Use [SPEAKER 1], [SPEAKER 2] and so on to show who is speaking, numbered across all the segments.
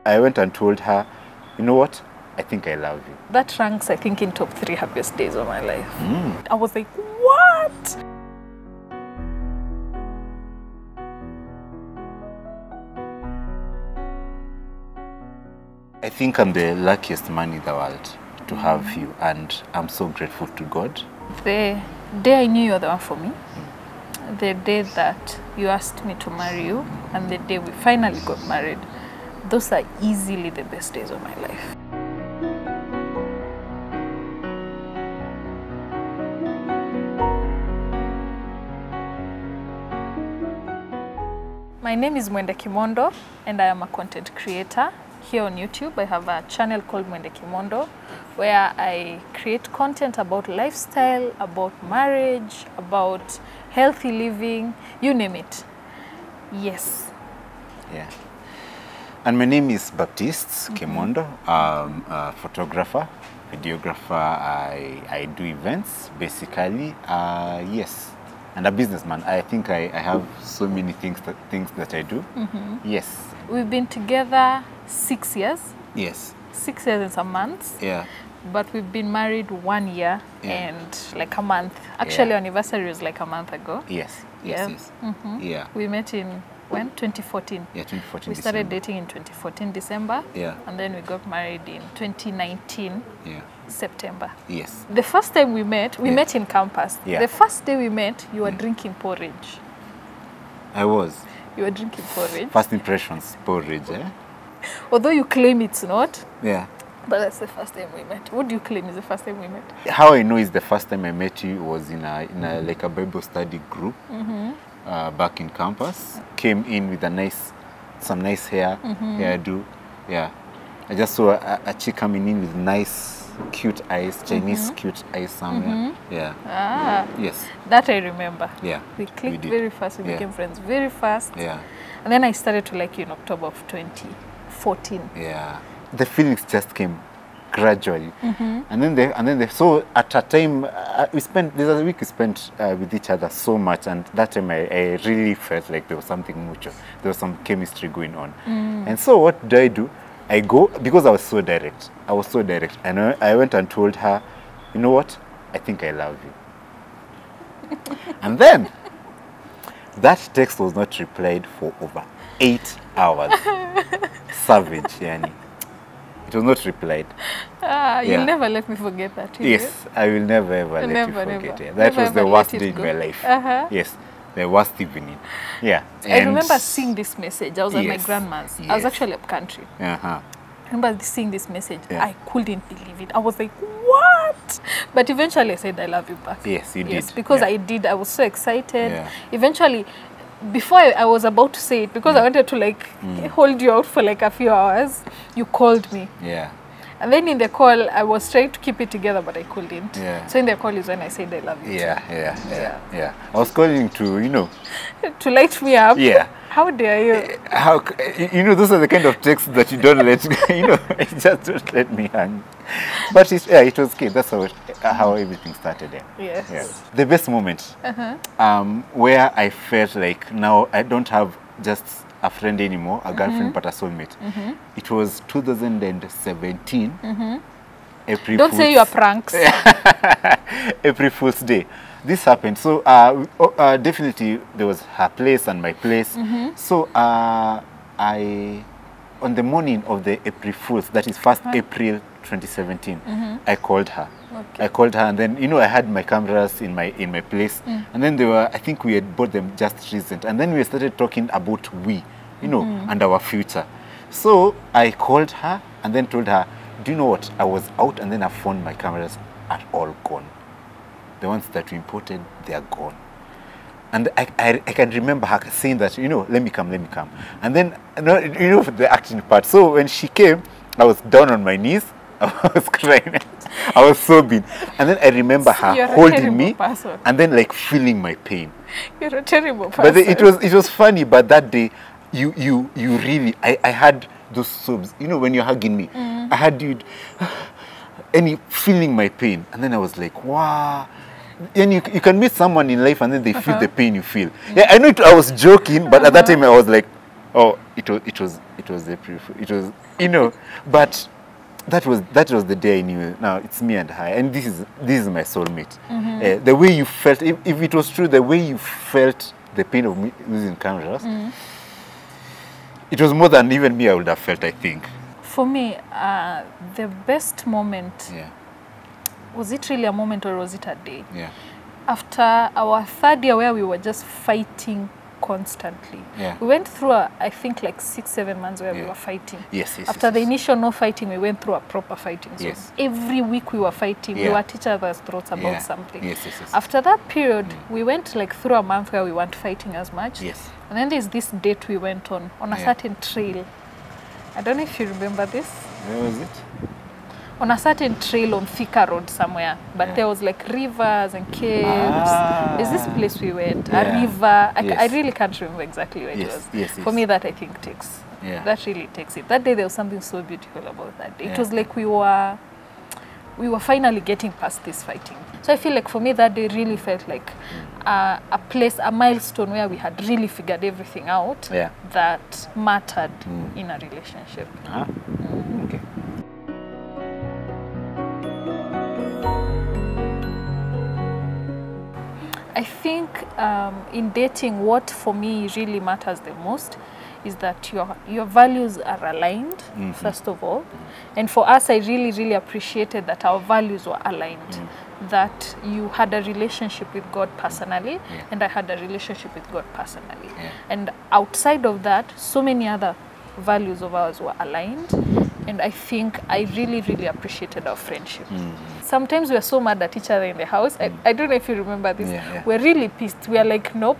[SPEAKER 1] I went and told her, you know what? I think I love you.
[SPEAKER 2] That ranks, I think, in top 3 happiest days of my life. I was like, what?
[SPEAKER 1] I think I'm the luckiest man in the world to have you, and I'm so grateful to God.
[SPEAKER 2] The day I knew you were the one for me, the day that you asked me to marry you, and the day we finally got married, those are easily the best days of my life. My name is Mwende Kimondo, and I am a content creator. Here on YouTube, I have a channel called Mwende Kimondo, where I create content about lifestyle, about marriage, about healthy living, you name it. Yes.
[SPEAKER 1] Yeah. And my name is Baptiste Mwende. I'm a photographer, videographer. I do events, basically. Yes. And a businessman. I think I have so many things that I do. Yes.
[SPEAKER 2] We've been together 6 years.
[SPEAKER 1] Yes.
[SPEAKER 2] 6 years and some months.
[SPEAKER 1] Yeah.
[SPEAKER 2] But we've been married 1 year and like a month. Actually, our anniversary was like a month ago.
[SPEAKER 1] Yes. Yes. Yeah.
[SPEAKER 2] We met in when? 2014.
[SPEAKER 1] Yeah, 2014.
[SPEAKER 2] We started dating in 2014 December.
[SPEAKER 1] Yeah.
[SPEAKER 2] And then we got married in 2019.
[SPEAKER 1] Yeah.
[SPEAKER 2] September.
[SPEAKER 1] Yes.
[SPEAKER 2] The first time we met in campus.
[SPEAKER 1] Yeah.
[SPEAKER 2] The first day we met, you were drinking porridge.
[SPEAKER 1] I was.
[SPEAKER 2] You were drinking porridge.
[SPEAKER 1] First impressions, porridge, eh?
[SPEAKER 2] Although you claim it's not.
[SPEAKER 1] Yeah.
[SPEAKER 2] But that's the first time we met. What do you claim is the first time we met?
[SPEAKER 1] How I know is the first time I met you was in a like a Bible study group back in campus. Came in with some nice hairdo. Yeah. I just saw a chick coming in with nice, cute eyes, Chinese cute eyes somewhere. Yeah.
[SPEAKER 2] Ah.
[SPEAKER 1] Yes.
[SPEAKER 2] That I remember.
[SPEAKER 1] Yeah.
[SPEAKER 2] We clicked very fast. We became friends very fast.
[SPEAKER 1] Yeah.
[SPEAKER 2] And then I started to like you in October of 2014.
[SPEAKER 1] Yeah. The feelings just came gradually. And then so at a time there's a week we spent with each other so much, and that time I really felt like there was something mutual. There was some chemistry going on. And so what do? I go, because I was so direct. And I went and told her, you know what? I think I love you. And then, that text was not replied for over 8 hours. Savage, yani. It was not replied.
[SPEAKER 2] You'll never let me forget that.
[SPEAKER 1] Yes, I will never ever let you forget it. That was the worst day in my life. Yes. The worst evening. Yeah.
[SPEAKER 2] I remember seeing this message. I was at my grandma's. I was actually up country. I remember seeing this message. I couldn't believe it. I was like, what? But eventually I said, I love you back.
[SPEAKER 1] Yes, you did.
[SPEAKER 2] Yes, because I did. I was so excited. Eventually, before I was about to say it, because I wanted to like hold you out for like a few hours, you called me.
[SPEAKER 1] Yeah.
[SPEAKER 2] And then in the call, I was trying to keep it together, but I couldn't.
[SPEAKER 1] Yeah.
[SPEAKER 2] So in the call is when I said I love you.
[SPEAKER 1] Yeah. I was calling to,
[SPEAKER 2] to light me up.
[SPEAKER 1] Yeah.
[SPEAKER 2] How dare you?
[SPEAKER 1] Those are the kind of texts that you don't let, just don't let me hang. But it was okay. That's how everything started.
[SPEAKER 2] Yes.
[SPEAKER 1] Yeah. The best moment, where I felt like now I don't have just a friend anymore, a girlfriend, but a soulmate. It was 2017. April
[SPEAKER 2] Don't
[SPEAKER 1] Fool's.
[SPEAKER 2] say your pranks.
[SPEAKER 1] April Fool's Day. This happened. So definitely there was her place and my place. So on the morning of the April Fool's, that is 1st April 2017, I called her. I called her, and then I had my cameras in my place, and then I think we had bought them just recent, and then we started talking about and our future. So I called her and then told her, do you know what? I was out, and then I found my cameras are all gone. The ones that we imported, they are gone. And I can remember her saying that, let me come. And then, the acting part. So when she came, I was down on my knees. I was crying. I was sobbing. And then I remember her holding me and then like feeling my pain.
[SPEAKER 2] You're a terrible person.
[SPEAKER 1] But it was funny. But that day, you really, I had those sobs. When you're hugging me, I had you, and feeling my pain. And then I was like, wow. And you can meet someone in life and then they feel the pain you feel. Yeah, I know I was joking, but at that time I was like, Oh, it was April. It was, you know, but that was the day I knew. Now it's me and her, and this is my soulmate. The way you felt, if it was true, the way you felt the pain of me losing cameras, it was more than even me I would have felt, I think.
[SPEAKER 2] For me, the best moment, was it really a moment or was it a day?
[SPEAKER 1] Yeah.
[SPEAKER 2] After our third year where we were just fighting constantly. We went through, I think, like 6-7 months where we were fighting. After the initial no fighting, we went through a proper fighting. So every week we were fighting. We were at each other's throats about something. After that period, we went like through a month where we weren't fighting as much. And then there's this date we went on a certain trail. I don't know if you remember this.
[SPEAKER 1] Where was it?
[SPEAKER 2] On a certain trail on Thika Road somewhere, but there was like rivers and caves. There's this place we went, a river. I really can't remember exactly where it was. For me, that I think takes, that really takes it. That day there was something so beautiful about that day. It was like we were finally getting past this fighting. So I feel like for me that day really felt like a place, a milestone where we had really figured everything out that mattered in a relationship.
[SPEAKER 1] Okay.
[SPEAKER 2] I think in dating, what for me really matters the most is that your values are aligned, first of all. And for us, I really appreciated that our values were aligned. That you had a relationship with God personally, and I had a relationship with God personally. And outside of that, so many other values of ours were aligned. And I think I really appreciated our friendship. Sometimes we are so mad at each other in the house. I don't know if you remember this. We're really pissed. We are like, nope.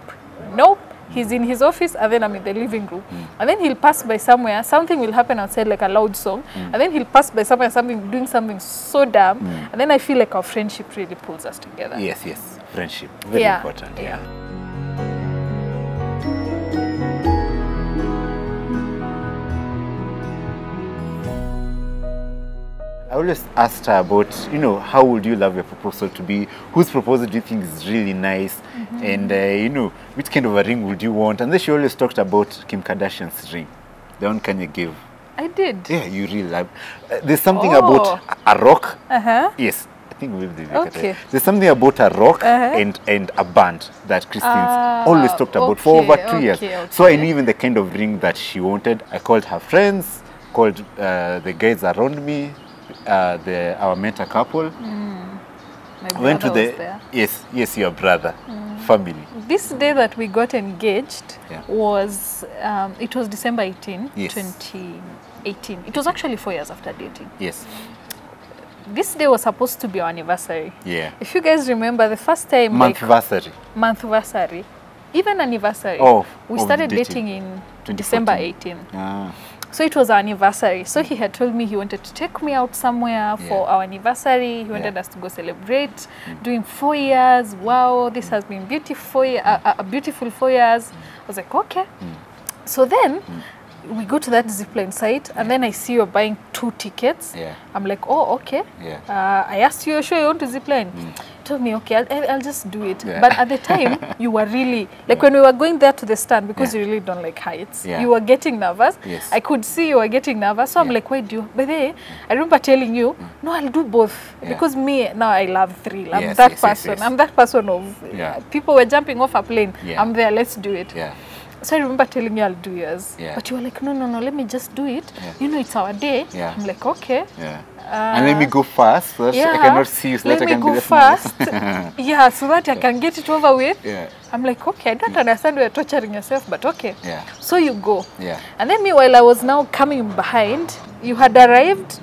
[SPEAKER 2] He's in his office, and then I'm in the living room. And then he'll pass by somewhere. Something will happen outside, like a loud song. And then he'll pass by somewhere, doing something so dumb. And then I feel like our friendship really pulls us together.
[SPEAKER 1] Yes. Friendship. Very important. I always asked her about, you know, how would you love your proposal to be? Whose proposal do you think is really nice? And, you know, which kind of a ring would you want? And then she always talked about Kim Kardashian's ring, the one Kanye gave.
[SPEAKER 2] I did.
[SPEAKER 1] Yeah, you really love. There's something about a rock. Yes, I think we'll be There's something about a rock and a band that Christine's always talked about for over 2 years. So I knew even the kind of ring that she wanted. I called her friends, called the guys around me. Our mentor couple.
[SPEAKER 2] My brother was there.
[SPEAKER 1] Yes, your brother, family.
[SPEAKER 2] This day that we got engaged was, it was December 18, 2018. It was actually 4 years after dating. This day was supposed to be our anniversary. If you guys remember, the first time... Monthversary. Even anniversary. We started dating in December 18. So it was our anniversary. So he had told me he wanted to take me out somewhere for our anniversary. He wanted us to go celebrate. Doing 4 years. Wow, this has been beautiful. A beautiful 4 years. I was like, okay. So then we go to that zipline site, and then I see you're buying 2 tickets. I'm like, oh, okay. I asked you, sure you want to zipline? Told me, okay, I'll just do it. But at the time, you were really, like when we were going there to the stand, because you really don't like heights, you were getting nervous. I could see you were getting nervous. So I'm like, why do you? But then I remember telling you, no, I'll do both. Because me, now I love thrill. I'm that person. I'm that person of, people were jumping off a plane. I'm there, let's do it. So I remember telling you I'll do yours. But you were like, no, let me just do it. You know, it's our day. I'm like, okay.
[SPEAKER 1] And let me go fast so that I cannot see you. So
[SPEAKER 2] let me go fast. So that I can get it over with. I'm like, okay, I don't understand why you're torturing yourself, but okay. So you go. And then meanwhile, I was now coming behind. You had arrived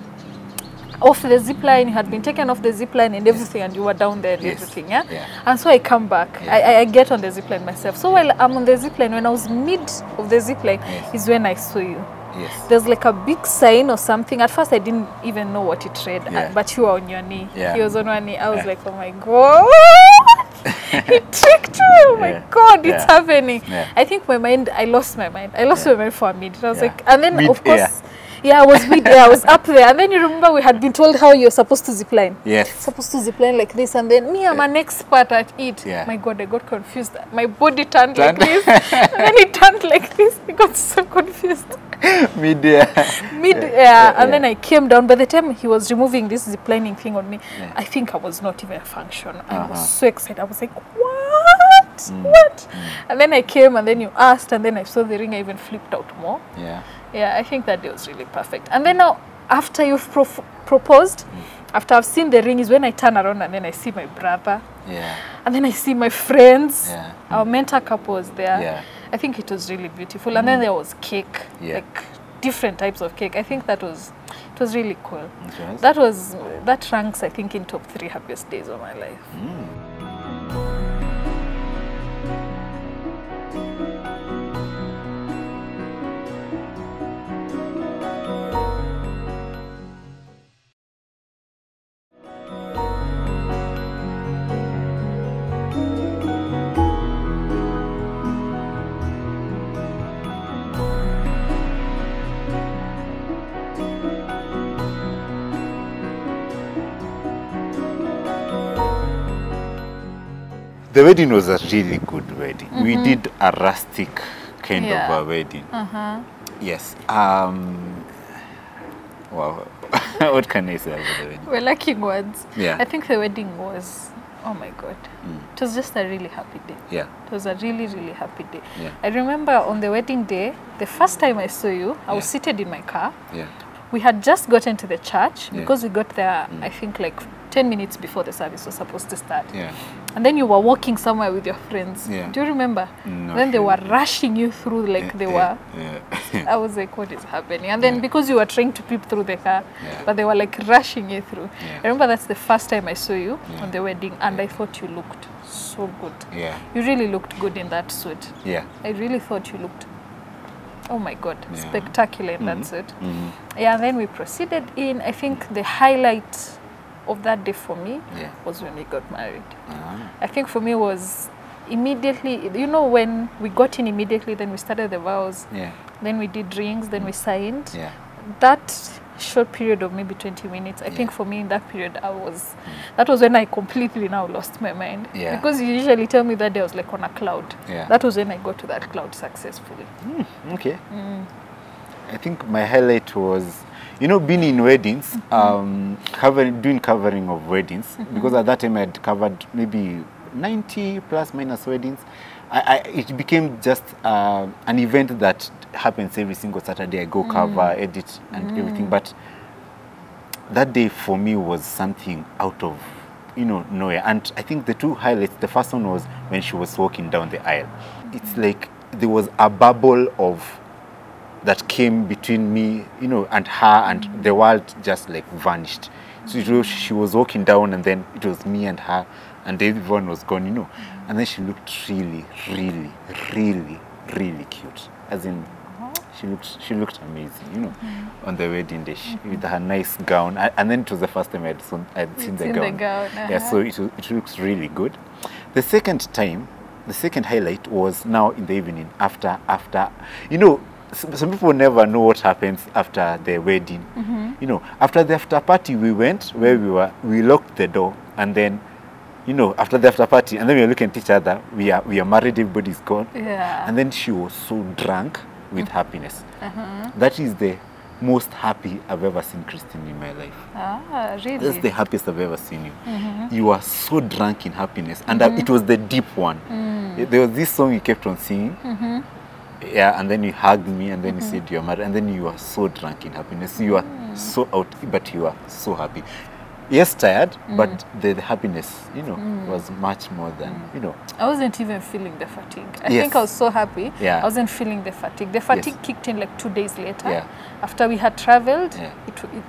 [SPEAKER 2] off the zip line, you had been taken off the zip line and everything, and you were down there and everything, and so I come back, I get on the zip line myself. So while I'm on the zip line, when I was mid of the zip line, is when I saw you. There's like a big sign or something. At first I didn't even know what it read, but you were on your knee. He was on one knee. I was like, oh my God, he tricked me. Oh my God, it's happening. I think my mind, I lost my mind. I lost my mind for a minute. I was like, and then of course, Yeah, I was mid-air. I was up there. And then you remember we had been told how you're supposed to zip line.
[SPEAKER 1] Yes.
[SPEAKER 2] Supposed to zip line like this. And then me, I'm an expert at it.
[SPEAKER 1] Yeah.
[SPEAKER 2] My God, I got confused. My body turned like this. And then it turned like this. I got so confused.
[SPEAKER 1] Mid-air.
[SPEAKER 2] Mid-air. And then I came down. By the time he was removing this zip lining thing on me, I think I was not even functional. I was so excited. I was like, what? What? And then I came and then you asked and then I saw the ring. I even flipped out more.
[SPEAKER 1] Yeah.
[SPEAKER 2] Yeah, I think that day was really perfect. And then now, after you've proposed, after I've seen the ring is when I turn around and then I see my brother.
[SPEAKER 1] Yeah.
[SPEAKER 2] And then I see my friends.
[SPEAKER 1] Yeah.
[SPEAKER 2] Our mentor couple was there.
[SPEAKER 1] Yeah.
[SPEAKER 2] I think it was really beautiful. And then there was cake,
[SPEAKER 1] Yeah.
[SPEAKER 2] like different types of cake. I think it was really cool.
[SPEAKER 1] Okay.
[SPEAKER 2] That ranks, I think, in top 3 happiest days of my life.
[SPEAKER 1] The wedding was a really good wedding. We did a rustic kind of a wedding. Yes. Wow. What can I say about the wedding?
[SPEAKER 2] We're lacking words.
[SPEAKER 1] Yeah.
[SPEAKER 2] I think the wedding was, oh my God. It was just a really happy day.
[SPEAKER 1] Yeah.
[SPEAKER 2] It was a really, really happy day.
[SPEAKER 1] Yeah.
[SPEAKER 2] I remember on the wedding day, the first time I saw you, I was seated in my car.
[SPEAKER 1] Yeah.
[SPEAKER 2] We had just gotten to the church because we got there, I think, like 10 minutes before the service was supposed to start.
[SPEAKER 1] Yeah.
[SPEAKER 2] And then you were walking somewhere with your friends.
[SPEAKER 1] Yeah.
[SPEAKER 2] Do you remember?
[SPEAKER 1] No,
[SPEAKER 2] then they were rushing you through like they were.
[SPEAKER 1] Yeah.
[SPEAKER 2] I was like, what is happening? And then because you were trying to peep through the car,
[SPEAKER 1] Yeah.
[SPEAKER 2] but they were like rushing you through.
[SPEAKER 1] Yeah.
[SPEAKER 2] I remember that's the first time I saw you on the wedding, and I thought you looked so good.
[SPEAKER 1] Yeah.
[SPEAKER 2] You really looked good in that suit.
[SPEAKER 1] Yeah.
[SPEAKER 2] I really thought you looked, oh my God,
[SPEAKER 1] Yeah.
[SPEAKER 2] spectacular in that suit. Yeah, and then we proceeded in. I think the highlight of that day for me was when we got married. I think for me was immediately, you know, when we got in immediately, then we started the vows, then we did rings, then we signed.
[SPEAKER 1] Yeah.
[SPEAKER 2] That short period of maybe 20 minutes, I think for me in that period, that was when I completely now lost my mind.
[SPEAKER 1] Yeah.
[SPEAKER 2] Because you usually tell me that day I was like on a cloud.
[SPEAKER 1] Yeah.
[SPEAKER 2] That was when I got to that cloud successfully.
[SPEAKER 1] Okay. I think my highlight was, you know, being in weddings, doing covering of weddings, because at that time I had covered maybe 90 plus minus weddings. It became just an event that happens every single Saturday. I go cover, edit, and everything. But that day for me was something out of, you know, nowhere. And I think the two highlights, the first one was when she was walking down the aisle. It's like there was a bubble of that came between me, you know, and her, and the world just like vanished. So she was walking down, and then it was me and her, and everyone was gone, you know. And then she looked really, really, really, really cute. As in, she looked amazing, you know, on the wedding day with her nice gown. And then it was the first time I'd seen the gown. Yeah, so it looks really good. The second highlight was now in the evening after, you know, some people never know what happens after the wedding. You know, after the after party we went where we locked the door, and then, you know, after the after party, and then we were looking at each other, we are married, everybody's gone.
[SPEAKER 2] Yeah.
[SPEAKER 1] And then she was so drunk with happiness. That is the most happy I've ever seen Christine in my life.
[SPEAKER 2] Ah, really?
[SPEAKER 1] That's the happiest I've ever seen you. You are so drunk in happiness, and it was the deep one. There was this song you kept on singing. Yeah, and then you hugged me, and then you said you're married, and then you are so drunk in happiness. You are so out, but you are so happy. Yes, tired, but the happiness, you know, was much more than, you know.
[SPEAKER 2] I wasn't even feeling the fatigue. I think I was so happy.
[SPEAKER 1] Yeah.
[SPEAKER 2] I wasn't feeling the fatigue. The fatigue kicked in like 2 days later.
[SPEAKER 1] Yeah.
[SPEAKER 2] After we had traveled,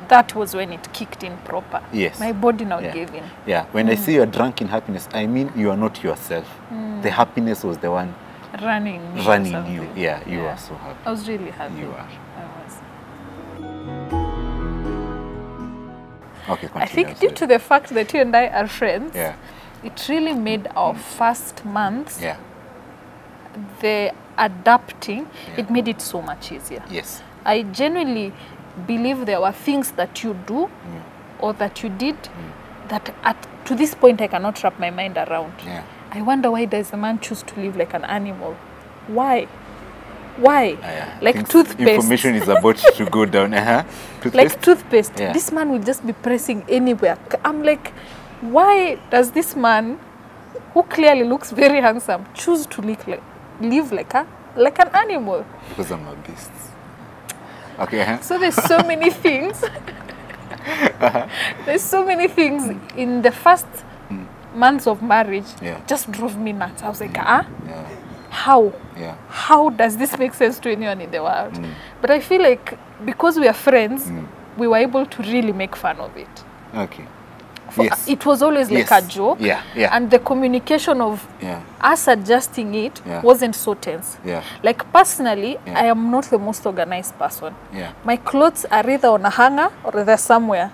[SPEAKER 2] that was when it kicked in proper.
[SPEAKER 1] Yes.
[SPEAKER 2] My body now gave in.
[SPEAKER 1] Yeah, when I say you're drunk in happiness, I mean you are not yourself. The happiness was the one
[SPEAKER 2] running
[SPEAKER 1] you. Yeah, you are so happy.
[SPEAKER 2] I was really happy.
[SPEAKER 1] You are.
[SPEAKER 2] I was.
[SPEAKER 1] Okay, continue.
[SPEAKER 2] I think due to the fact that you and I are friends,
[SPEAKER 1] Yeah.
[SPEAKER 2] it really made our first month,
[SPEAKER 1] Yeah.
[SPEAKER 2] the adapting, it made it so much easier.
[SPEAKER 1] Yes.
[SPEAKER 2] I genuinely, believe there were things that you do or that you did that to this point I cannot wrap my mind around.
[SPEAKER 1] Yeah.
[SPEAKER 2] I wonder, why does a man choose to live like an animal? Why? Why? Like toothpaste.
[SPEAKER 1] Information is about to go down. Toothpaste?
[SPEAKER 2] Like toothpaste.
[SPEAKER 1] Yeah.
[SPEAKER 2] This man will just be pressing anywhere. I'm like, why does this man, who clearly looks very handsome, choose to live like an animal?
[SPEAKER 1] Because I'm a beast. Okay.
[SPEAKER 2] So there's so many things. There's so many things in the first months of marriage. Just drove me nuts. I was like, how? How does this make sense to anyone in the world? But I feel like because we are friends, we were able to really make fun of it.
[SPEAKER 1] Okay.
[SPEAKER 2] It was always like a joke. And the communication of us adjusting it wasn't so tense. Like personally, I am not the most organized person. My clothes are either on a hanger or they're somewhere.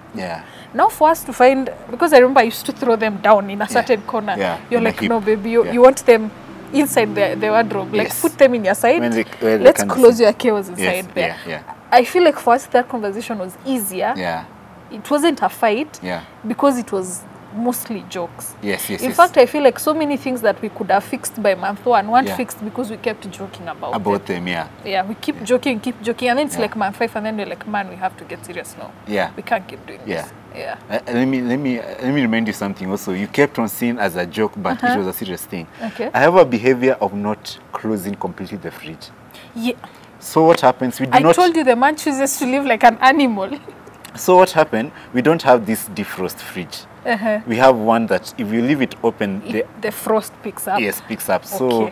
[SPEAKER 2] Now for us to find, because I remember I used to throw them down in a certain corner. You're like, no baby, you want them inside the wardrobe. Like put them in your side. Let's close your chaos inside there. I feel like for us that conversation was easier. It wasn't a fight because it was mostly jokes. In fact, I feel like so many things that we could have fixed by month one weren't fixed because we kept joking about them. We keep joking, and then it's like month 5, and then we're like, man, we have to get serious now. We can't keep doing this.
[SPEAKER 1] Let me remind you something also. You kept on seeing as a joke, but it was a serious thing. I have a behavior of not closing completely the fridge. So what happens?
[SPEAKER 2] I told you the man chooses to live like an animal.
[SPEAKER 1] So what happened? We don't have this defrost fridge. We have one that if you leave it open,
[SPEAKER 2] the frost picks up.
[SPEAKER 1] Yes, picks up. So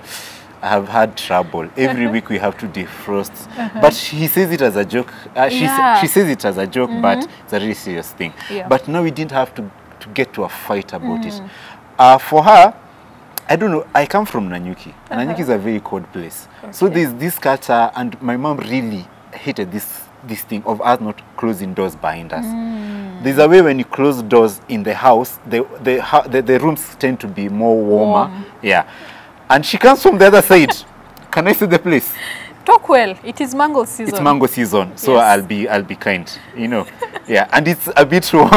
[SPEAKER 1] I have had trouble. Every week we have to defrost. But he says it as a joke. She says it as a joke, but it's a really serious thing. But now we didn't have to get to a fight about it. For her, I don't know, I come from Nanyuki. Nanyuki is a very cold place. So there's this culture, and my mom really hated this thing of us not closing doors behind us. There's a way when you close doors in the house, the rooms tend to be more warmer. And she comes from the other side. Can I see the place?
[SPEAKER 2] Talk well. It is mango season.
[SPEAKER 1] It's mango season, so I'll be kind, you know. And it's a bit warm.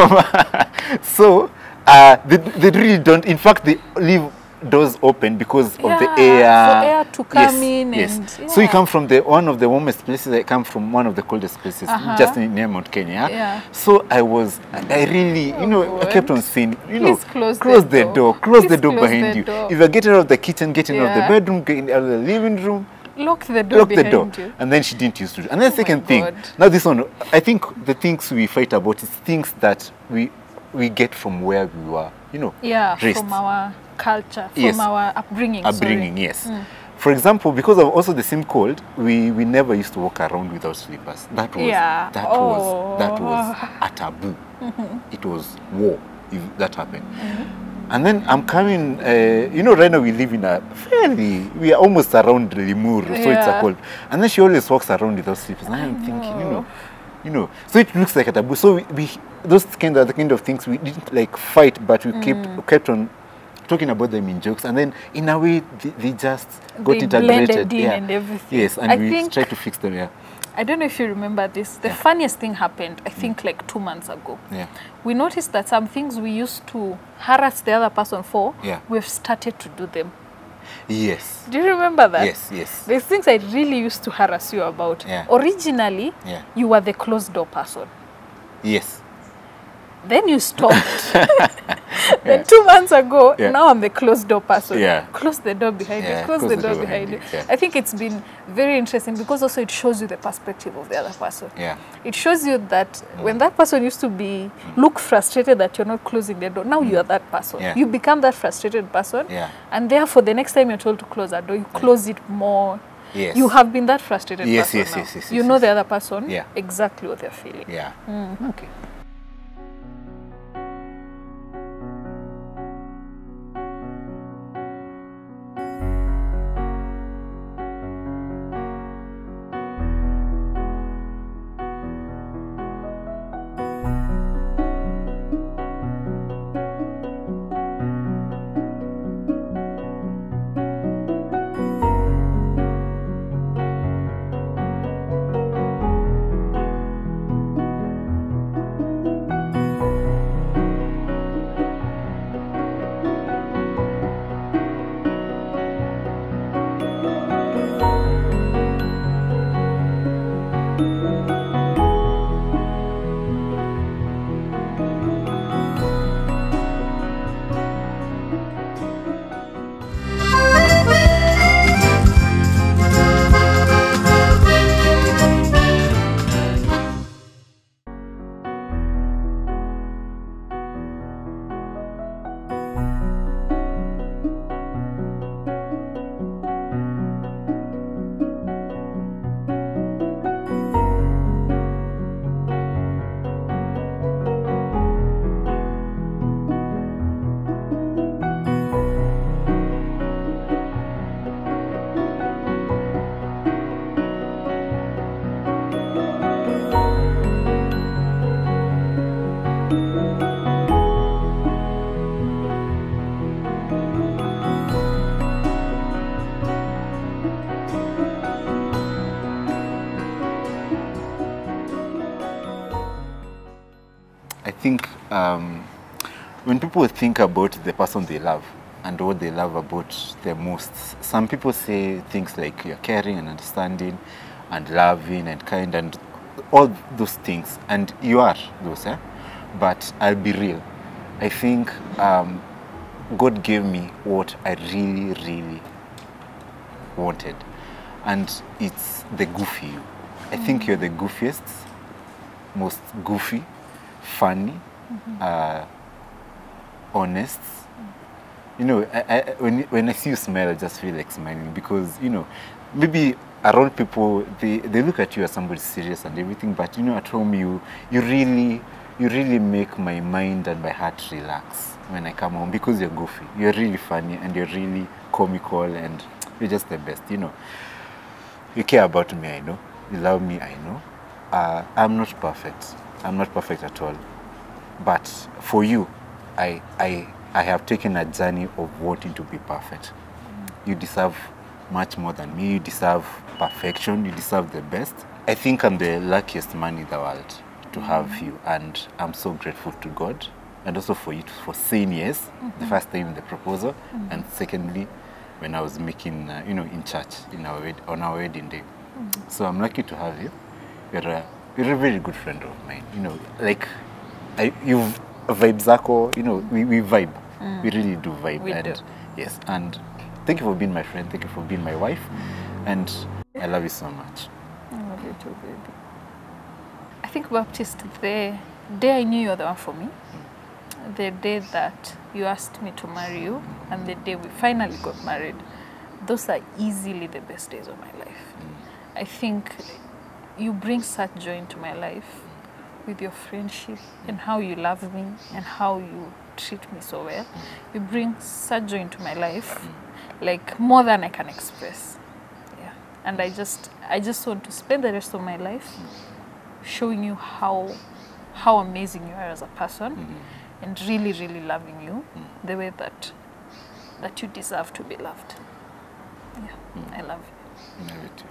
[SPEAKER 1] So they really don't. In fact, they leave doors open because of the air.
[SPEAKER 2] For air to come in. And,
[SPEAKER 1] So you come from one of the warmest places. I come from one of the coldest places, just near Mount Kenya. So I really, I kept on saying, close the door. Close the door behind you. If you're getting out of the kitchen, getting out of the bedroom, getting out of the living room,
[SPEAKER 2] lock the door behind you.
[SPEAKER 1] And then she didn't used to do. And then the second thing, now this one, I think the things we fight about is things that we get from where we were, raised.
[SPEAKER 2] From our culture, from our upbringing.
[SPEAKER 1] Yes. For example, because of also the same cold, we never used to walk around without slippers. That was a taboo. It was war if that happened. And then I'm coming, right now we live in we are almost around Limuru, so it's a cold. And then she always walks around without slippers. And I'm thinking, so it looks like a taboo. So we those kind of things we didn't fight, but we kept on talking about them in jokes, and then in a way they just got integrated.
[SPEAKER 2] And everything.
[SPEAKER 1] Yes, and we tried to fix them.
[SPEAKER 2] I don't know if you remember this. The funniest thing happened, I think, 2 months ago. We noticed that some things we used to harass the other person for, we've started to do them.
[SPEAKER 1] Yes.
[SPEAKER 2] Do you remember that?
[SPEAKER 1] Yes.
[SPEAKER 2] There's things I really used to harass you about. Originally, you were the closed door person.
[SPEAKER 1] Yes.
[SPEAKER 2] Then you stopped. Then 2 months ago, now I'm the closed door person. Close the door behind you. Close the door behind you. I think it's been very interesting because also it shows you the perspective of the other person. It shows you that when that person used to look frustrated that you're not closing the door, now you are that person. You become that frustrated person. And therefore, the next time you're told to close that door, you close it more. You have been that frustrated person now.
[SPEAKER 1] Yes.
[SPEAKER 2] You know the other person, exactly what they're feeling.
[SPEAKER 1] Okay. when people think about the person they love and what they love about them most, some people say things like you're caring and understanding and loving and kind and all those things, and you are those, but I'll be real. I think God gave me what I really, really wanted, and it's the goofy you. I think you're the goofiest, most goofy, funny, honest. You know, when I see you smile, I just feel like smiling because, you know, maybe around people, they look at you as somebody serious and everything, but, you know, at home, you really make my mind and my heart relax when I come home because you're goofy. You're really funny and you're really comical and you're just the best, you know. You care about me, I know. You love me, I know. I'm not perfect. I'm not perfect at all. But for you, I have taken a journey of wanting to be perfect. You deserve much more than me. You deserve perfection. You deserve the best. I think I'm the luckiest man in the world to have you, and I'm so grateful to God, and also for you for saying yes the first time in the proposal, and secondly, when I was making, you know, in church on our wedding day. So I'm lucky to have you. You're a very good friend of mine. You know, like you've vibe zako. You know, we vibe. We really do vibe.
[SPEAKER 2] We do.
[SPEAKER 1] Yes, and thank you for being my friend. Thank you for being my wife, and I love you so much.
[SPEAKER 2] I love you too, baby. I think, Baptiste, the day I knew you were the one for me, the day that you asked me to marry you, and the day we finally got married, those are easily the best days of my life. I think you bring such joy into my life with your friendship and how you love me and how you treat me so well. You bring such joy into my life, like more than I can express. Yeah. And I just want to spend the rest of my life showing you how amazing you are as a person, and really, really loving you the way that you deserve to be loved. Yeah, I love you.
[SPEAKER 1] I love you too.